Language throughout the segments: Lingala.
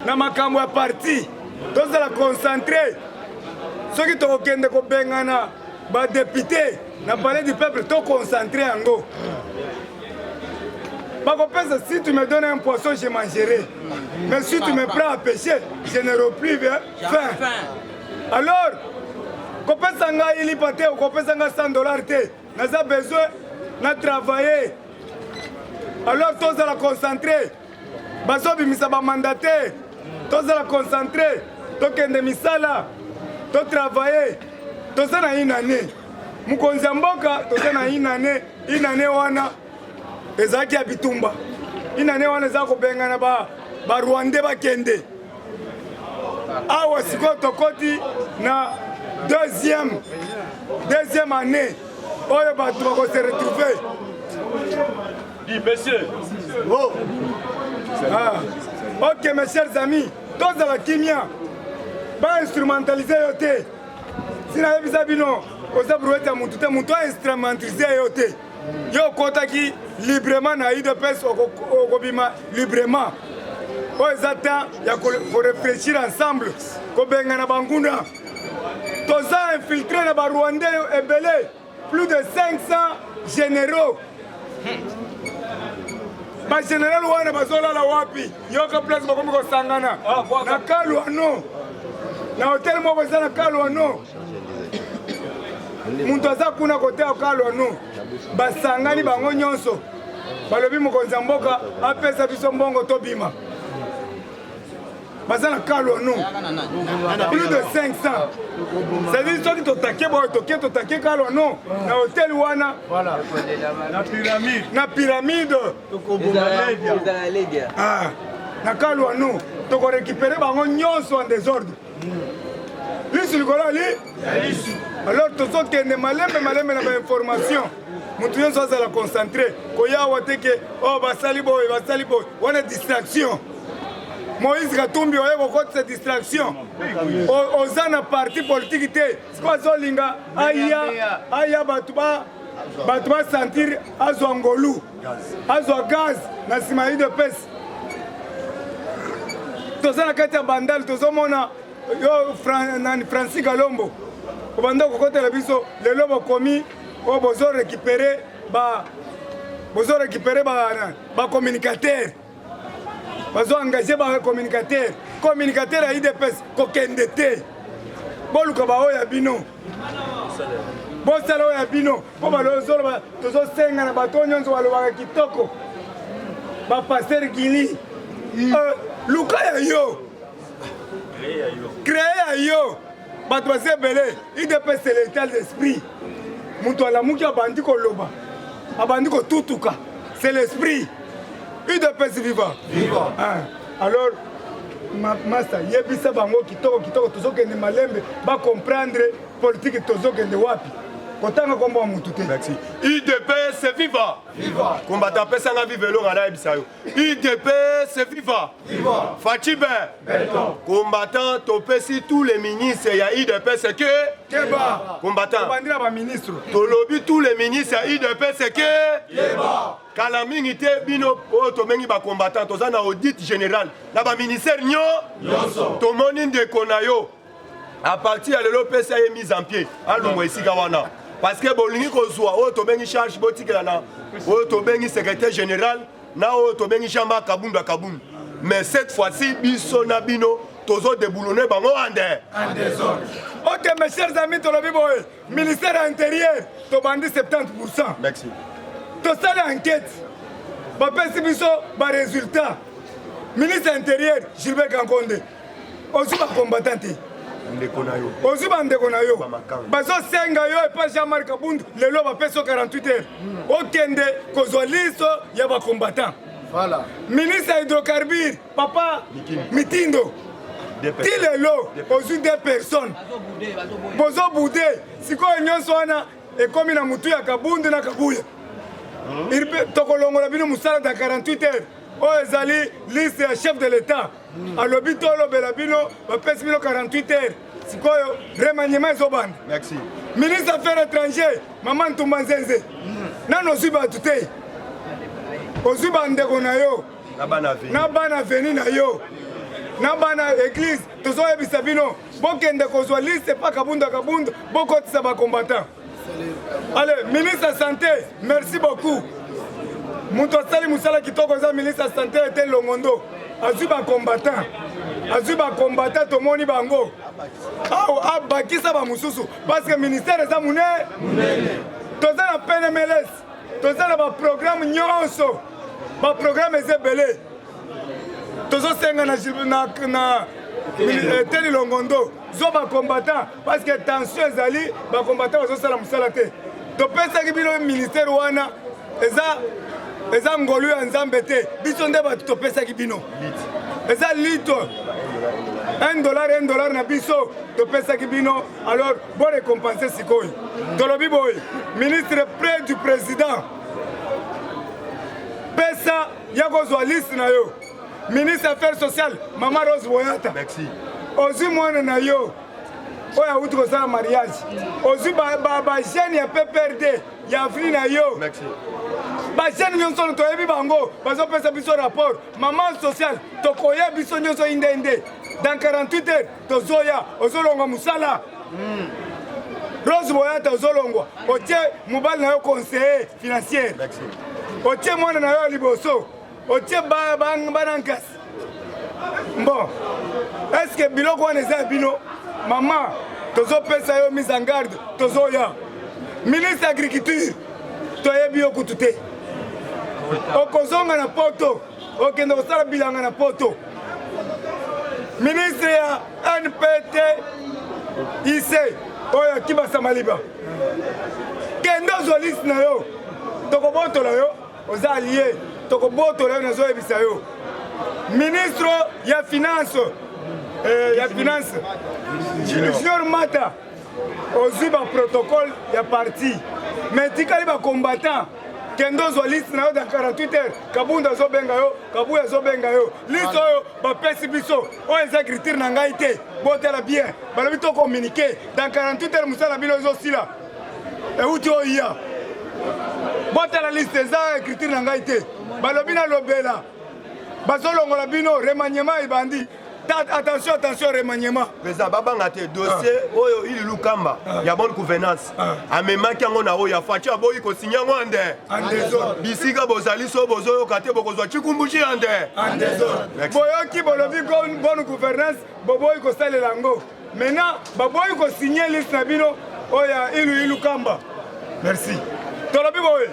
Na makambo ya parti tozala concentré soki tokokende kobengana badepute na palais du peuple to concentré yango bakopesa. Si tu me donnes un poisson je mangerai, mais si tu me prends à pêcher je n'aurai plus faim. Alors kopesa ngai ilipa te, kopesa ngai $100 te, naza besoin na travailler. Alors tozala concentré bazobimisa bamandataire, tozala concentré tokende misala to travailler. Toza na une année mokonzi ya mboka, toza na une année wana ezalaki ya bitumba. Une année wana eza kobengana barwandais bakende awa. Sikoyo tokoti na deuxième année oyo bato bakose retrouver. Dis monsieur. Oh. Ok mes chers amis, tozala kimia ba instrumentaliser yo te. Sina yebisa bino oza brouette ya mutu te, mutu a instrumentaliser yo te. Yo kotaki librement na UDPS okobima librement. Oyo eza temps ya korefléchir ensemble, kobengana banguna. Toza infiltré na barwandais ebele, plus de 500 généraux. Ba général wana bazolala wapi? Yoka place bakomi kosangana na Kalwano, na hotel moko eza na Kalwano. Muntu aza kuna kote ya Kalwano basangani bango nyonso, balobi mokonzi ya mboka apesa biso mbongo tobima. Baza na Kalwano plus de 500. C'est-à-dire soki totake boyo totake Kalwano na hotel wana na pyramide na Kalwano toko récupérer bango nyonso en désordre. Lisu likolo li. Alors tozokende malembe na bainformation, mutu nyonso azala concentré koyawa te ke o basali boye wana distraction. Moïse Katumbi oye kokotisa distraction. Oza na parti politique te, siko azolinga aya batu basentir azwa ngolu, azwa gaz na nsima ya UDPS. Toza na kati ya bandali tozomona yo Francis Galombo obanda kokotela biso lelo bokomi oyo bozo récupérer ba communicateur, bazo engagé ba communicateur ya UDPS kokende te. Boluka ba oyo ya bino bosala oyo ya bino mpo balozoloba tozosenga na bato nyonso balobaka kitoko bapaster Gili luka ya yo créé ya yo bato basi ebele. UDPS c'est l'état d'esprit. Mutu alamuki abandi koloba abandi kotutuka, c'est l'esprit. UDPS viva. Alors master yebisa bango kitoko tozokende malembe ba comprendre politique tozokende wapi kotanga kombo wa mutu te. UDPS viva. Combattant pesanga vivelo ngana ebisa yo. UDPS viva. Fachibe. Combattant topesi tous les ministres ya UDPS Keba. Combattant. Bandira ba ministre. Tolobi tous les ministres ya UDPS Keba. Kalamingi te bino o tomengi ba combattant toza na audit général na ba ministère nyonso. Tomoni ndeko na yo. À partir de l'OPC est mise en pied. Allons ici Gawana. Parce que bolingi kozwa o tobengi charge botikela na o tobengi secrétaire général na o tobengi chamba kabunda. Mais cette fois-ci biso na bino tozo déboulonner bango en désordre. Ok mes chers amis tolobi boy, ministère intérieur to bandi 70%. Merci. To sala enquête. Ba pesi biso ba résultat. Ministre intérieur Gilbert Kankonde. Osu ba combattant. Ozu bandeko na yo bazo senga yo epa Jean-Marc Kabund lelo bapeso 48 heures okende kozwa liso ya ba combattant. Voilà. Ministre hydrocarbures papa Mitindo ti lelo ozu 2 personnes bozo boudé sikoyo nyonso wana ekomi na mutu ya Kabund na Kabuya tokolongola bino musala da 48 heures oyo ezali liste ya chef de l'état alobi tolobela bino bapesi bino 48 heures sikoyo remaniement ezobanda. Ministre affaires étrangères mama Ntumba Nzenze nano ozwi bato te ozwi bandeko na yo na bana veni na yo na bana église tozoyebisa bino bokende kozwa liste pa kabunda bokotisa bacombattant. Allez, ministre de santé merci beaucoup moto asali musala kitoko eza ministre de santé ete Longondo azwi bacombattant tomoni bango awa abakisa bamosusu parce que ministère eza munene toza na PNMLS toza na baprogramme nyonso baprogramme eza ebele tozosenga na teli Longondo zo bacombattant parce que tension ezali bacombattant bazosala mosala te topesaki bino ministère wana eza ngolu ya nzambe te biso nde bato topesaki bino eza litre $1 na biso topesaki bino alors bo récompenser sikoyo tolobi boye ministre près du président pesa ya kozwa liste na yo ministre affaires sociales mama Rose Boyata ozwi mwana na yo oyo awuti kosala mariage ozwi bagene ya PPRD ya avri na yo bagene nyonso toyebi bango bazopesa biso rapport maman sociale tokoya biso nyonso inde dans 48 heures tozoya ozolongwa musala Rose Boyata ozolongwa otie mobali na yo conseiller financier otie mwana na yo liboso otie bana nkasi bon est-ce que biloko wana eza bino mama tozopesa yo mise en garde tozoya ministre agriculture toyebi yo kutu te okozonga na poto okende kosala bilanga na poto ministre ya NPT IC oyo Kibasa Maliba kende ozwa liste na yo tokobotola yo oza allié tokobotola yo nazoyebisa yo ministre ya finance Junior Mata ozwi baprotocole ya parti mais tikali bacombattant kende ozwa liste na yo dans 48 heures kabunda azobenga yo kabuya azobenga yo liste oyo bapesi biso oyo eza écriture na ngai te botela bien balobi tocommuniqué dans 48 heures mosala bino ezosila euti oya botela liste eza écriture na ngai te balobi nalobela bazolongola bino remaniement ebandi attention remaniement pesa babanga te dossier oyo ili lukamba ya bonne gouvernance amemaki yango na oyo afaci aboyi kosigna yango ande bisika bozali so bozoyoka te bokozwa cikumbuci ande boyoki bolobi bonne gouvernance boboyi kosalela yango maintenant baboyi kosigne liste na bino oyo ya ilu lukamba merci tolobi boye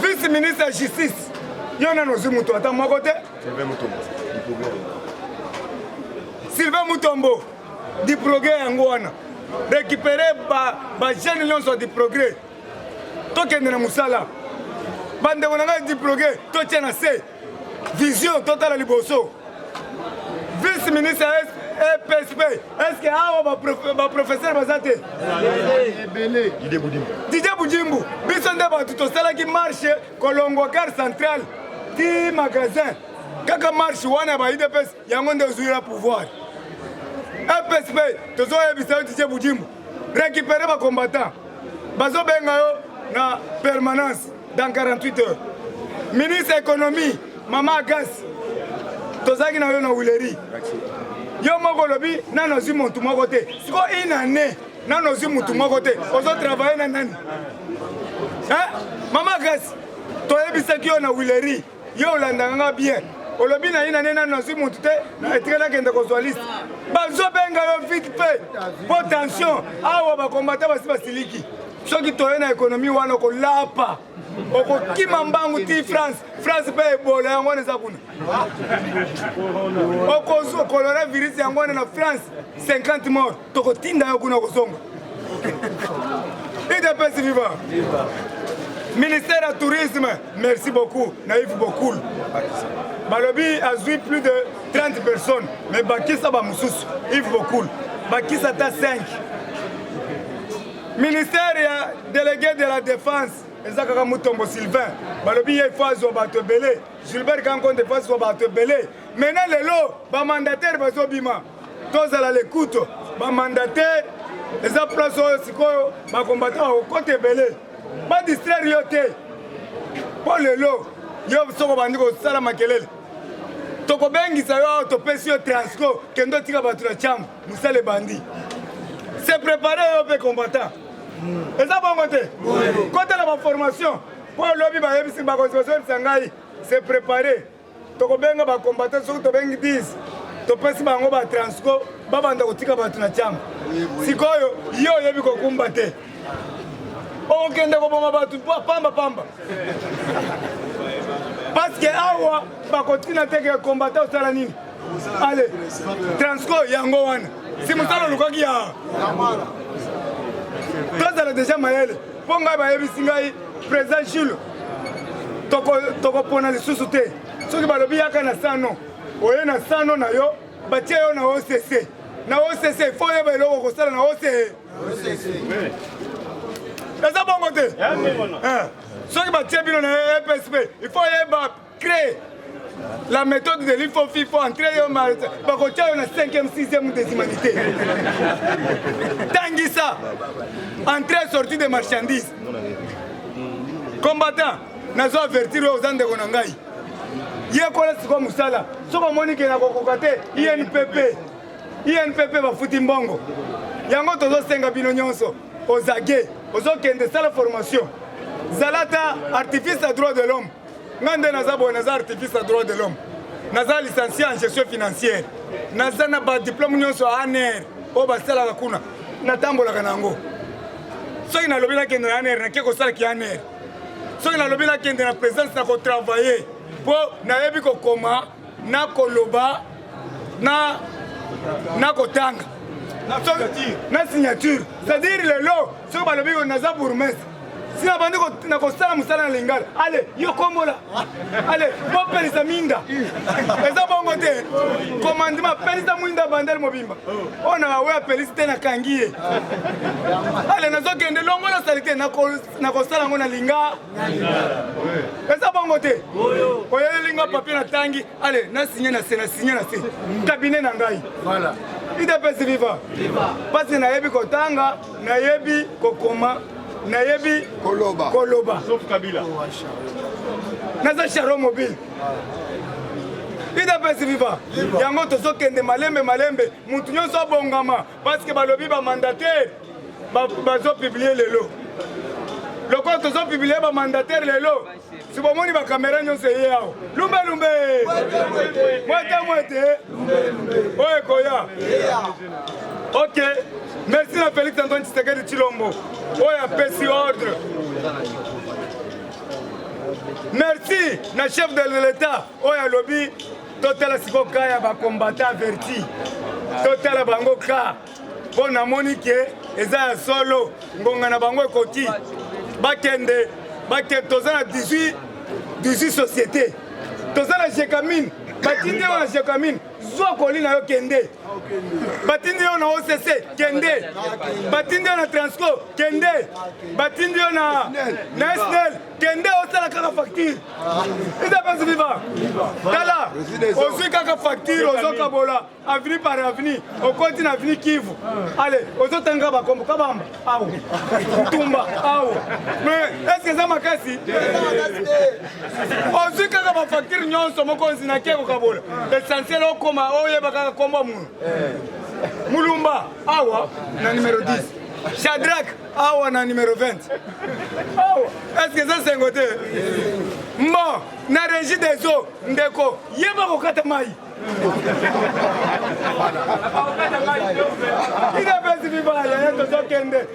vice ministre ya justice yo nano ozwi mutu ata moko te Sylvain Mutombo di progrès yango wana récupérer bagene nyonso di progrès tokende na mosala bandeko na ngai di progrès totia na se vision totala liboso vice ministre ya PSP est-ce que awa baprofesseur baza te Didier Bujimbu biso nde bato tosalaki marche kolongwa gare centrale ti magasin kaka marche wana ba UDPS yango nde ozwira pouvoir PSP tozoyebisa yo Didier Bujimbu récupérer bacombattant bazobenga yo na permanence dans 48 heures ministre économie mama Agas tozalaki na yo na Wileri yo moko lobi nano ozwi motu moko te siko inane nano ozwi motu moko te ozotravaille na nani mama Agas toyebisaki yo na Wileri yo olandanga bien olobi na inane nano ozwi motu te etikala kende kozwa liste bazobenga yo vite fait po tension awa bacombattant basi basiliki soki toye na économie wana okolapa okokima mbangu ti France mpe ebola yango wana eza kuna okozwa coronavirus yango wana na France 50 mort tokotinda yo kuna okozonga UDPS viva ministère ya tourisme merci beaucoup na Yves Bokul balobi azwi plus de 30 personnes mais bakisa bamosusu Yves Bokul bakisa ata 5 ministère ya délégué de la défense eza kaka Mutombo Sylvain balobi ye faut azwa bato ebele Gilbert Kankonde faut azwa bato ebele maintenant lelo bamandataire bazobima tozala l'écoute bamandataire eza place oyo sikoyo bakombata bakokota ebele badistraire yo te mpo lelo yo soko bandi kosala makelele tokobengisa yo awa topesi yo transco kende otika bato na chambre mosala ebandi se prépare yo mpe combattant eza bongo te kotala baformation mpo olobi bayebisi bakonzi bazoyebisa ngai se prépare tokobenga bacombattant soki tobengi 10 topesi bango batransco babanda kotika bato na chambre sikoyo yo oyebi kokumba te okende koboma bato pamba parce que awa bakotina teke combattant osala nini ale transco yango wana si mosala olukaki ya tozala deja mayele mpo ngai bayebisi ngai président Jules tokopona lisusu te soki balobi yaka na sano oye na sano na yo batie yo na OCC na OCC fo yeba eloko kosala na OCC eza bongo te soki batie bino na EPSP il faut yeba créer la méthode de l'IFOFI, il faut entrer au Maroc. Bakotia on a 5e, 6e des humanités. Tangisa, entrée sortie des marchandises. Combattant, nazo avertir aux gens de Konangai. Yé kola siko musala. Soko monike na kokokate INPP ba futi mbongo. Yango tozo senga bino nyonso. Ozage, ozo kende sala formation. Zalata artifice à droit de l'homme. Ngande naza bo naza artifice à droit de l'homme. Naza licencié en gestion financière. Naza na ba diplôme nyonso ANR. O ba sala kuna. Natambola kanango. Soki na lobi na kende na ANR na keko sala ki ANR. Soki na lobi na kende na présence na ko travailler. Po na yebi ko koma na koloba na kotanga. Na signature. C'est-à-dire le lot. Soki ba lobi ko naza bourgmestre. Si la bande na kosala musala na lingala ale yo komola ale bo pelisa minda eza bongo te commandement pelisa minda bandel mobimba ona wa pelisa te na kangie ale nazokende longo na salite na kosala ngo na linga eza bongo te oyo linga papier na tangi ale na signer na se cabinet na ngai voilà idepesi viva parce na yebi kotanga na yebi kokoma nayebi koloba sauf Kabila naza charo mobile ida pesi viva yango tozokende malembe mutu nyonso abongama parce que balobi bamandataire bazopublie lelo lokola tozopublie bamandataire lelo si bomoni bakamera nyonso eye awo lumbe mwete oyo ekoya ok merci na Félix Antoine Tshisekedi Tshilombo oyo apesi ordre merci na chef de l'État oyo alobi totala siko ka ya bakombata averti totala bango ka mpo namoni ke eza ya solo ngonga na bango ekoti bakende toza na 18 société toza na Jekamine batindi yo na Jekamine zwa koli na yo kende batindi yo na OCC kende batindi yo na Transco kende batindi yo na SNEL kende osala kaka facture eza pasi viva tala ozwi kaka facture ozokabola avenue par avenue okoti na avenue Kivu ale ozotanga bakombo kabamba awo ntumba awo mais est-ce que eza makasi ozwi kaka bafacture nyonso mokonzi na ke kokabola essentiel okoma oyeba kaka kombo munu Mulumba awa na numéro 10 Shadrach awa na numéro 20 awa est-ce que ça c'est un côté bon na régie des eaux ndeko yeba kokata mai ida pesi viva ya tozokende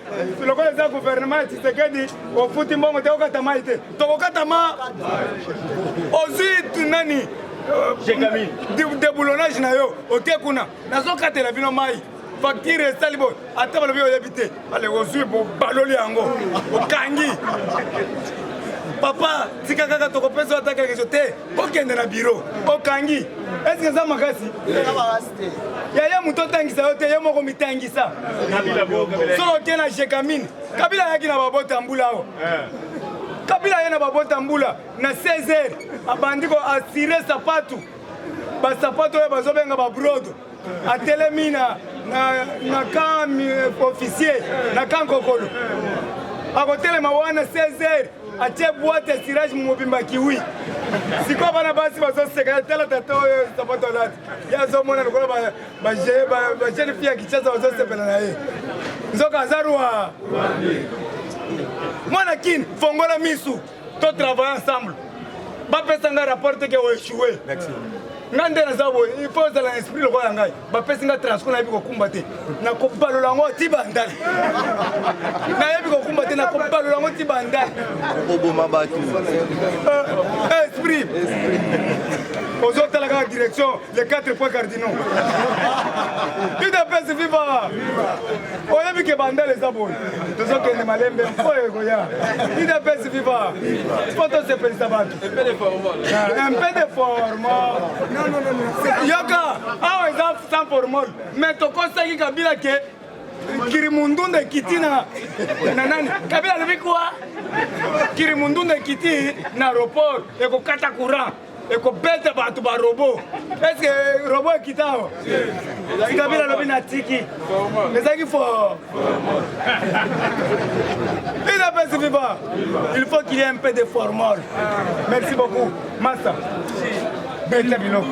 lokola eza gouvernement Tshisekedi ofuti mbongo te okata mai te tokokata ma ozwi nani déboulonnage na yo ote kuna nazokatela bino mai facture esali bo ata balobi oyebi te ale ozwi baloli yango okangi papa tika kaka tokopesa ata quelque chose te okende na bureau okangi est-ce que eza makasi yaya moto otangisa yo te ye moko mitangisa solo oke na jekamine kabila ayaki na babota mbula awa kabila aye na babota mbula na 16h abandi koassire sapatu basapato oyo bazobenga babrodo atelemi na camp officier na camp kokolo akotelema wana 16h atie boîte estirage mobimba kiwi sikoyo bana basi bazoseka tala tata oyo sapato alati ye azomona lokola bajeune fille ya kinshasa bazosepela na ye nzoka aza rwa mwana kini fongola misu to travaille ensemble bapesanga rapport teke oéchoué nga nde naza boye il faut ozala na esprit lokola ngai bapesi nga transco nayebi kokumba te nakobalola yango ti bandali nayebi kokumba te nakobalola yango ti bandali oboma bato esprit ozotala kaka direction les 4 points cardinaux udps viva oyebi ke bandali eza boye tozokende malembe mpo ekoya udps viva mpo tosepelisa bato un peu de formol yoka awa eza sans formol mais tokosaki kabila ke kirimundunda ekiti na nani kabila alobi kwa kirimundunda ekiti na aéroport ekokata courant ekobeta bato barobo eske robo ekita awa kabila alobi na tiki ezalaki fort il faut qu'il y ait un peu de formol merci beaucoup masa beta biloko